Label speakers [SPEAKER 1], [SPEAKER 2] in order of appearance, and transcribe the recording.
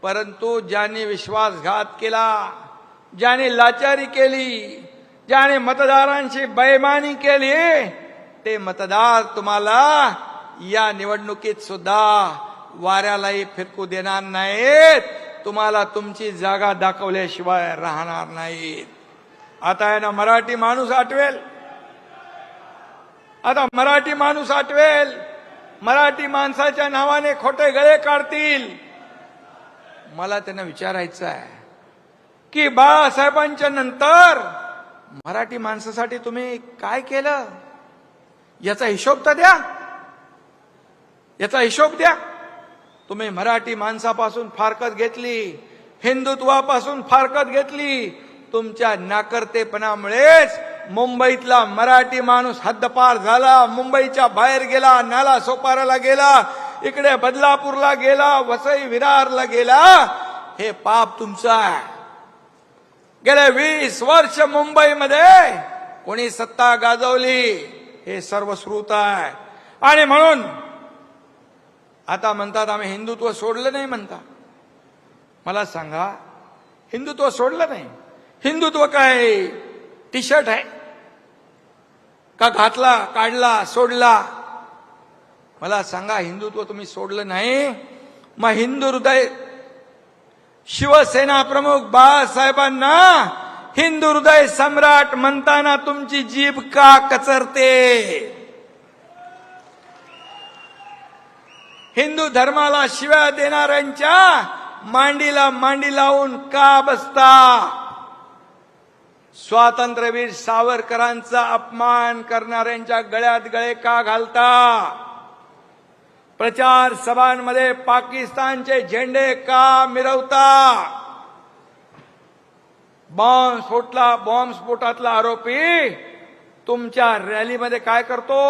[SPEAKER 1] परंतु ज्यांनी विश्वासघात केला, ज्याने लाचारी केली, ज्याने मतदारांची बेईमानी केली, ते मतदार तुम्हाला या निवडणुकीत सुद्धा वाऱ्यालाही फिरकू देणार नाहीत. तुम्हाला तुमची जागा दाखवल्याशिवाय राहणार नाहीत. आता आहे ना मराठी माणूस आठवेल, आता मराठी माणूस आठवेल, मराठी माणसाच्या नावाने खोटे गळे काढतील. मला त्यांना विचारायचं आहे की बाळासाहेबांच्या नंतर मराठी माणसासाठी तुम्ही काय केलं, याचा हिशोब तर द्या, याचा हिशोब द्या. तुम्ही मराठी माणसापासून फारकत घेतली, हिंदुत्वापासून फारकत घेतली. तुमच्या नाकर्तेपणामुळेच मुंबईतला मराठी माणूस हद्दपार झाला, मुंबईच्या बाहेर गेला, नाला सोपाराला गेला, इकडे बदलापूरला गेला, वसई विरारला गेला. हे पाप तुमचं आहे. गेले 20 वर्ष मुंबईमध्ये कोणी सत्ता गाजवली हे सर्व श्रुत आहे. आणि म्हणून आता म्हणतात आम्ही हिंदुत्व सोडलं नाही म्हणता. मला सांगा, हिंदुत्व सोडलं नाही? हिंदुत्व काय टी शर्ट आहे का? घातला, काढला, सोडला? मला सांगा, हिंदुत्व तुम्ही सोडलं नाही. मग हिंदू हृदय शिवसेना प्रमुख बाळासाहेबांना हिंदू हृदय सम्राट म्हणताना तुमची जीभ का कचरते? हिंदू धर्माला शिव्या देणाऱ्यांच्या मांडीला मांडी लावून का बसता? स्वातंत्र्यवीर सावरकरांचा अपमान करणाऱ्यांच्या गळ्यात गळे का घालता? प्रचार सभांमध्ये पाकिस्तानचे झेंडे का मिरवता? बॉम्ब स्फोटातला आरोपी तुमच्या रॅलीमध्ये काय करतो?